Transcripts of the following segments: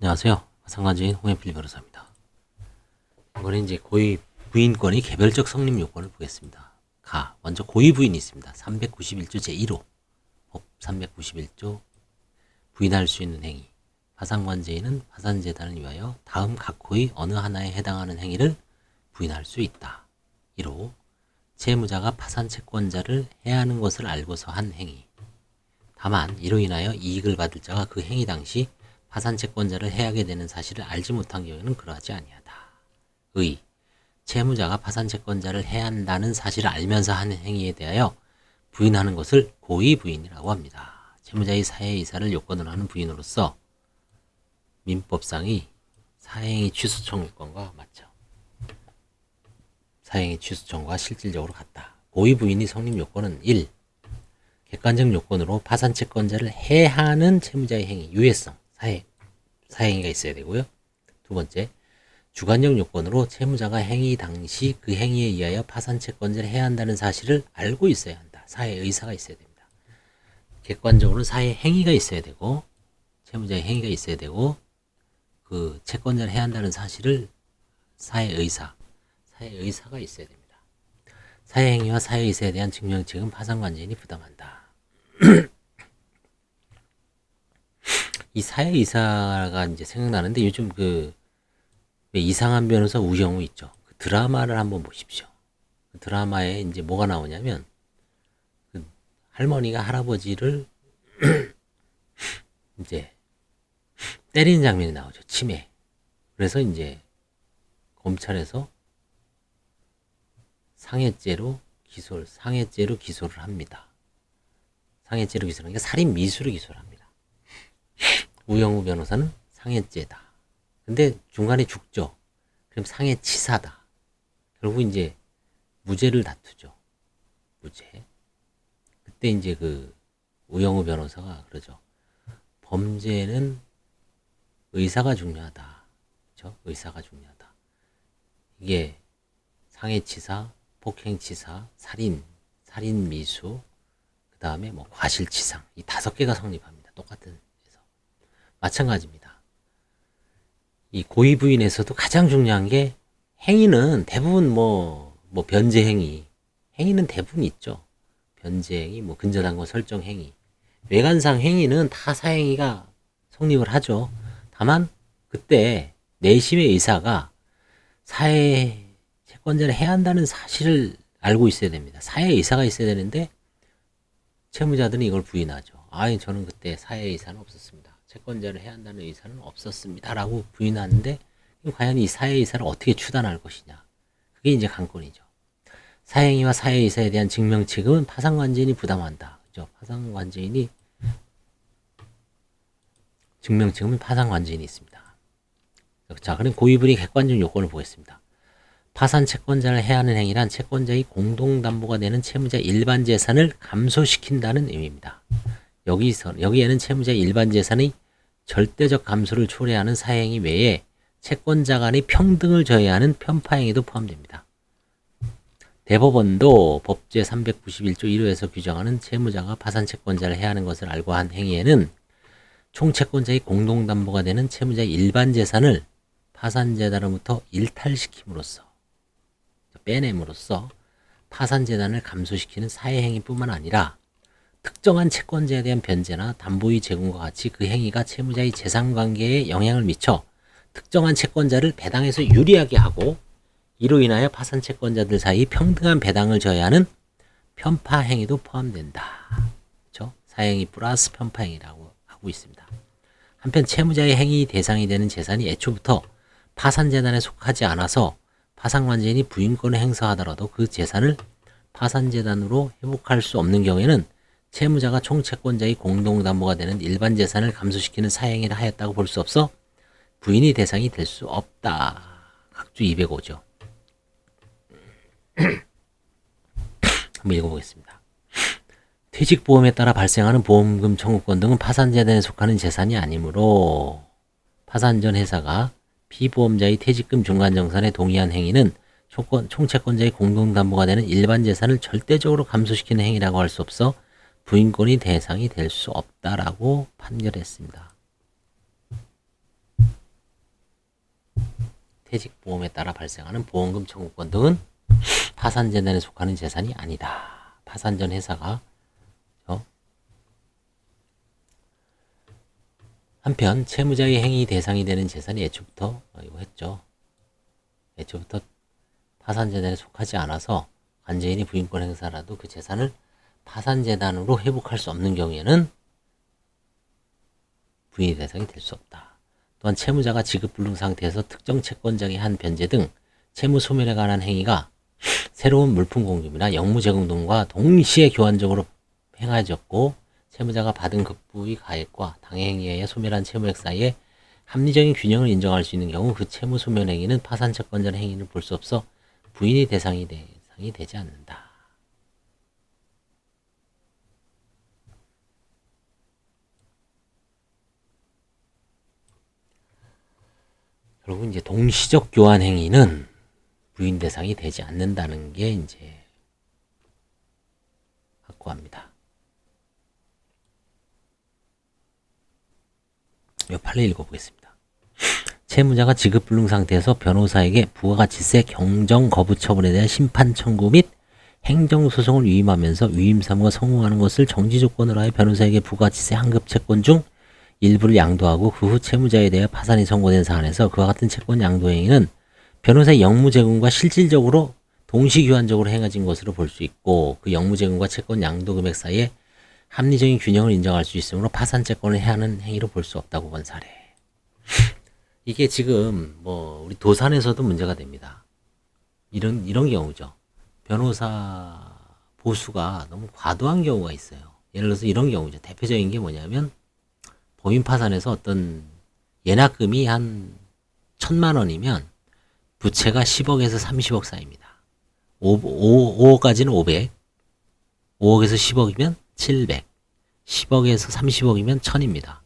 안녕하세요. 화상관제인 홍현필 변호사입니다. 이번에 이제 고의 부인권의 개별적 성립 요건을 보겠습니다. 먼저 고의 부인이 있습니다. 391조 제1호 법 391조 부인할 수 있는 행위. 파산관제인은 파산재단을 위하여 다음 각호의 어느 하나에 해당하는 행위를 부인할 수 있다. 1호 채무자가 파산채권자를 해하는 것을 알고서 한 행위. 다만 이로 인하여 이익을 받을 자가 그 행위 당시 파산채권자를 해하게 되는 사실을 알지 못한 경우에는 그러하지 아니하다. 의 채무자가 파산채권자를 해한다는 사실을 알면서 하는 행위에 대하여 부인하는 것을 고의 부인이라고 합니다. 채무자의 사해이사를 요건으로 하는 부인으로서 민법상의 사행위 취소 청구권과 맞죠. 사행위 취소 청구가 실질적으로 같다. 고의 부인의 성립 요건은 1. 객관적 요건으로 파산채권자를 해하는 채무자의 행위, 유해성, 사행위가 있어야 되고요. 두 번째, 주관적 요건으로 채무자가 행위 당시 그 행위에 의하여 파산채권자를 해야 한다는 사실을 알고 있어야 한다. 사해 의사가 있어야 됩니다. 객관적으로는 사해 행위가 있어야 되고 채무자의 행위가 있어야 되고 그 채권자를 해야 한다는 사실을 사해 의사가 있어야 됩니다. 사해 행위와 사해 의사에 대한 증명책은 파산관제인이 부담한다. 이 사회이사가 이제 생각나는데 요즘 왜 이상한 변호사 우영우 있죠. 그 드라마를 한번 보십시오. 그 드라마에 이제 뭐가 나오냐면 그 할머니가 할아버지를 이제 때리는 장면이 나오죠. 치매. 그래서 이제 검찰에서 상해죄로 기소를 합니다. 상해죄로 기소를 하니까 살인 미수로 기소를 합니다. 우영우 변호사는 상해죄다. 근데 중간에 죽죠. 그럼 상해치사다. 결국 이제 무죄를 다투죠. 무죄. 그때 이제 그 우영우 변호사가 그러죠. 범죄는 의사가 중요하다. 그렇죠? 의사가 중요하다. 이게 상해치사, 폭행치사, 살인 미수, 그 다음에 뭐 과실치상 이 5개가 성립합니다. 똑같은. 마찬가지입니다. 이 고의 부인에서도 가장 중요한 게 행위는 대부분 뭐 변제 행위, 행위는 대부분 있죠. 변제 행위, 뭐 근저당권 설정 행위, 외관상 행위는 다 사행위가 성립을 하죠. 다만 그때 내심의 의사가 사회 채권자를 해야 한다는 사실을 알고 있어야 됩니다. 사회 의사가 있어야 되는데 채무자들은 이걸 부인하죠. 저는 그때 사회 의사는 없었습니다. 채권자를 해야 한다는 의사는 없었습니다. 라고 부인하는데 과연 이 사회의사를 어떻게 추단할 것이냐. 그게 이제 관건이죠. 사행위와 사회의사에 대한 증명책임은 파산관제인이 부담한다. 그죠? 파산관제인이 증명책임은 파산관제인이 있습니다. 자, 그럼 고의부리 객관적 요건을 보겠습니다. 파산 채권자를 해야 하는 행위란 채권자의 공동담보가 되는 채무자 일반 재산을 감소시킨다는 의미입니다. 여기에는 채무자의 일반 재산의 절대적 감소를 초래하는 사행위 외에 채권자 간의 평등을 저해하는 편파행위도 포함됩니다. 대법원도 법 제391조 1호에서 규정하는 채무자가 파산채권자를 해야 하는 것을 알고 한 행위에는 총채권자의 공동담보가 되는 채무자의 일반 재산을 파산재단으로부터 일탈시킴으로써 빼냄으로써 파산재단을 감소시키는 사회행위뿐만 아니라 특정한 채권자에 대한 변제나 담보의 제공과 같이 그 행위가 채무자의 재산관계에 영향을 미쳐 특정한 채권자를 배당해서 유리하게 하고 이로 인하여 파산 채권자들 사이 평등한 배당을 저해하는 편파 행위도 포함된다. 그렇죠? 사행위 플러스 편파 행위라고 하고 있습니다. 한편 채무자의 행위 대상이 되는 재산이 애초부터 파산재단에 속하지 않아서 파산관제인이 부인권을 행사하더라도 그 재산을 파산재단으로 회복할 수 없는 경우에는 채무자가 총채권자의 공동담보가 되는 일반 재산을 감소시키는 사행위를 하였다고 볼 수 없어 부인이 대상이 될 수 없다. 각주 205죠. 한번 읽어보겠습니다. 퇴직보험에 따라 발생하는 보험금 청구권 등은 파산재단에 속하는 재산이 아니므로 파산 전 회사가 피보험자의 퇴직금 중간정산에 동의한 행위는 총채권자의 공동담보가 되는 일반 재산을 절대적으로 감소시키는 행위라고 할 수 없어 부인권이 대상이 될 수 없다라고 판결했습니다. 퇴직보험에 따라 발생하는 보험금 청구권 등은 파산재단에 속하는 재산이 아니다. 파산 전 회사가 한편 채무자의 행위 대상이 되는 재산이 애초부터 이거 했죠. 애초부터 파산재단에 속하지 않아서 관제인이 부인권 행사라도 그 재산을 파산재단으로 회복할 수 없는 경우에는 부인의 대상이 될 수 없다. 또한 채무자가 지급불능 상태에서 특정 채권자의 한 변제 등 채무 소멸에 관한 행위가 새로운 물품 공급이나 영무 제공 등과 동시에 교환적으로 행하였고 채무자가 받은 급부의 가액과 당해 행위에 의해 소멸한 채무액 사이에 합리적인 균형을 인정할 수 있는 경우 그 채무 소멸 행위는 파산 채권자의 행위를 볼 수 없어 부인의 대상이 되지 않는다. 결국 이제 동시적 교환 행위는 부인 대상이 되지 않는다는 게 이제 확고합니다. 이 판례 읽어보겠습니다. 채무자가 지급불능 상태에서 변호사에게 부가가치세 경정 거부 처분에 대한 심판 청구 및 행정소송을 위임하면서 위임 사무가 성공하는 것을 정지 조건으로 하여 변호사에게 부가가치세 환급 채권 중 일부를 양도하고 그 후 채무자에 대해 파산이 선고된 사안에서 그와 같은 채권 양도 행위는 변호사의 영무 제공과 실질적으로 동시교환적으로 행해진 것으로 볼 수 있고 그 영무 제공과 채권 양도 금액 사이에 합리적인 균형을 인정할 수 있으므로 파산 채권을 해하는 행위로 볼 수 없다고 본 사례. 이게 지금 뭐 우리 도산에서도 문제가 됩니다. 이런 경우죠. 변호사 보수가 너무 과도한 경우가 있어요. 예를 들어서 이런 경우죠. 대표적인 게 뭐냐면 법인 파산에서 어떤 예납금이 한 1,000만 원이면 부채가 10억에서 30억 사이입니다. 5억까지는 500, 5억에서 10억이면 700, 10억에서 30억이면 1000입니다.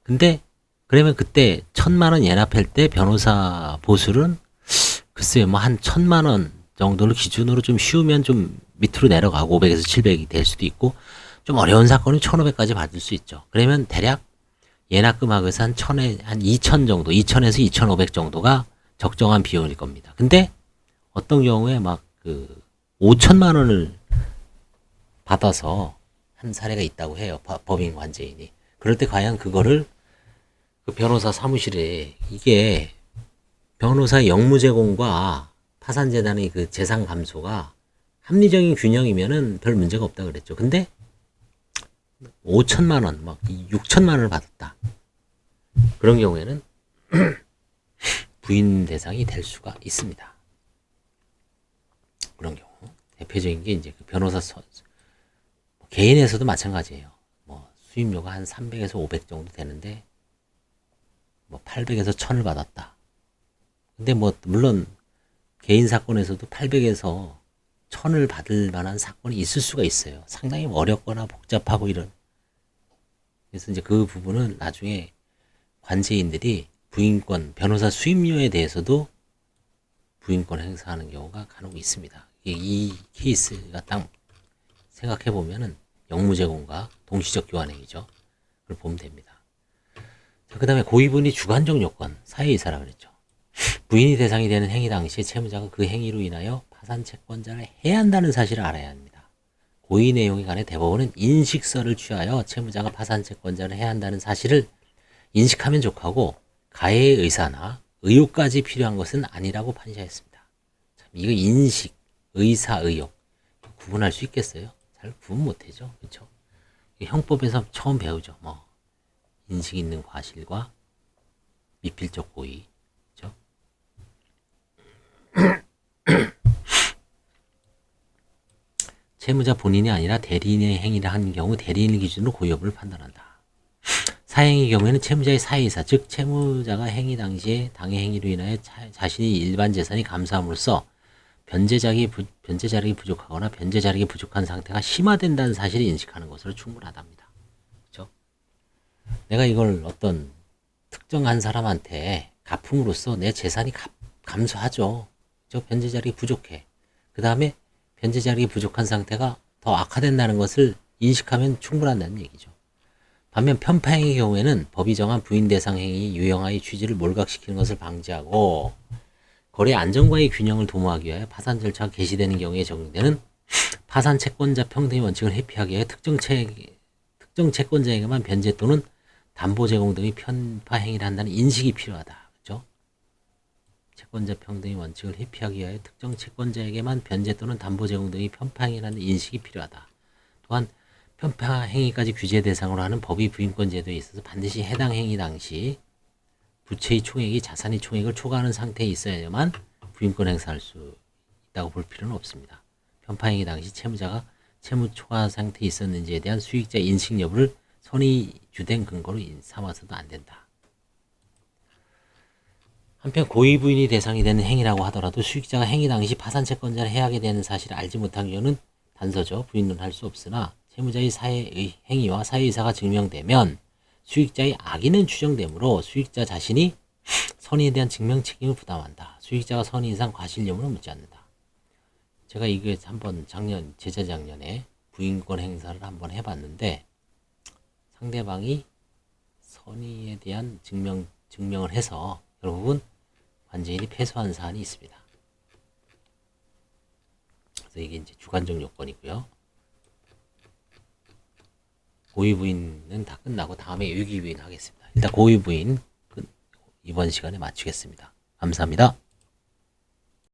근데 그러면 그때 1,000만 원 예납할 때 변호사 보수는 글쎄요, 뭐 한 1,000만 원 정도를 기준으로 좀 쉬우면 좀 밑으로 내려가고 500에서 700이 될 수도 있고 좀 어려운 사건은 1,500까지 받을 수 있죠. 그러면 대략 예납금하고 해서 한 2,000 정도, 2,000에서 2,500 정도가 적정한 비용일 겁니다. 근데 어떤 경우에 막 5천만 원을 받아서 한 사례가 있다고 해요. 법인 관제인이. 그럴 때 과연 그거를 그 변호사 사무실에 이게 변호사 영무 제공과 파산재단의 그 재산 감소가 합리적인 균형이면은 별 문제가 없다 그랬죠. 근데 5천만 원, 막 6천만 원을 받았다. 그런 경우에는 부인 대상이 될 수가 있습니다. 그런 경우. 대표적인 게 이제 그 변호사 개인에서도 마찬가지예요. 뭐 수임료가 한 300에서 500 정도 되는데 뭐 800에서 1000을 받았다. 근데 뭐 물론 개인 사건에서도 800에서 1000을 받을 만한 사건이 있을 수가 있어요. 상당히 어렵거나 복잡하고 이런. 그래서 이제 그 부분은 나중에 관제인들이 부인권, 변호사 수임료에 대해서도 부인권 행사하는 경우가 간혹 있습니다. 이 케이스가 딱 생각해 보면은 영무 제공과 동시적 교환 행위죠. 그걸 보면 됩니다. 그 다음에 고의분이 주관적 요건, 사회이사라 그랬죠. 부인이 대상이 되는 행위 당시에 채무자가 그 행위로 인하여 파산 채권자를 해야 한다는 사실을 알아야 합니다. 고의 내용에 관해 대법원은 인식서를 취하여 채무자가 파산 채권자를 해야 한다는 사실을 인식하면 족하고 가해의 의사나 의욕까지 필요한 것은 아니라고 판시하였습니다. 참, 이거 인식, 의사, 의욕 구분할 수 있겠어요? 잘 구분 못하죠, 그렇죠? 형법에서 처음 배우죠. 뭐 인식 있는 과실과 미필적 고의, 그렇죠? 채무자 본인이 아니라 대리인의 행위를 한 경우 대리인을 기준으로 고의 여부를 판단한다. 사행의 경우에는 채무자의 사회이사, 즉 채무자가 행위 당시에 당해 행위로 인하여 자신의 일반 재산이 감소함으로써 변제 자력이 부족하거나 변제 자력이 부족한 상태가 심화된다는 사실을 인식하는 것으로 충분하답니다. 그렇죠? 내가 이걸 어떤 특정한 사람한테 갚음으로써 내 재산이 감소하죠. 그렇죠? 변제 자력이 부족해. 그 다음에 변제 자력이 부족한 상태가 더 악화된다는 것을 인식하면 충분하다는 얘기죠. 반면 편파행위의 경우에는 법이 정한 부인 대상 행위 유형화의 취지를 몰각시키는 것을 방지하고 거래 안정과의 균형을 도모하기 위하여 파산 절차가 개시되는 경우에 적용되는 파산 채권자 평등의 원칙을 회피하기 위해 특정 채권자에게만 변제 또는 담보 제공 등의 편파 행위를 한다는 인식이 필요하다. 그렇죠? 채권자 평등의 원칙을 회피하기 위하여 특정 채권자에게만 변제 또는 담보 제공 등의 편파 행위를 하는 인식이 필요하다. 또한 편파 행위까지 규제 대상으로 하는 법의 부인권 제도에 있어서 반드시 해당 행위 당시 부채의 총액이 자산의 총액을 초과하는 상태에 있어야만 부인권 행사할 수 있다고 볼 필요는 없습니다. 편파 행위 당시 채무자가 채무 초과 상태에 있었는지에 대한 수익자 인식 여부를 선의 주된 근거로 삼아서도 안 된다. 한편 고의 부인이 대상이 되는 행위라고 하더라도 수익자가 행위 당시 파산 채권자를 해하게 되는 사실을 알지 못한 경우는 단서죠. 부인은 할 수 없으나 채무자의 사회의 행위와 사회이사가 증명되면 수익자의 악의는 추정되므로 수익자 자신이 선의에 대한 증명 책임을 부담한다. 수익자가 선의 이상 과실 여부는 묻지 않는다. 제가 이게 한번 재작년에 부인권 행사를 한번 해봤는데 상대방이 선의에 대한 증명을 해서 결국은 관제인이 패소한 사안이 있습니다. 그래서 이게 이제 주관적 요건이고요. 고의 부인은 다 끝나고 다음에 유기 부인 하겠습니다. 일단 고의 부인 이번 시간에 마치겠습니다. 감사합니다.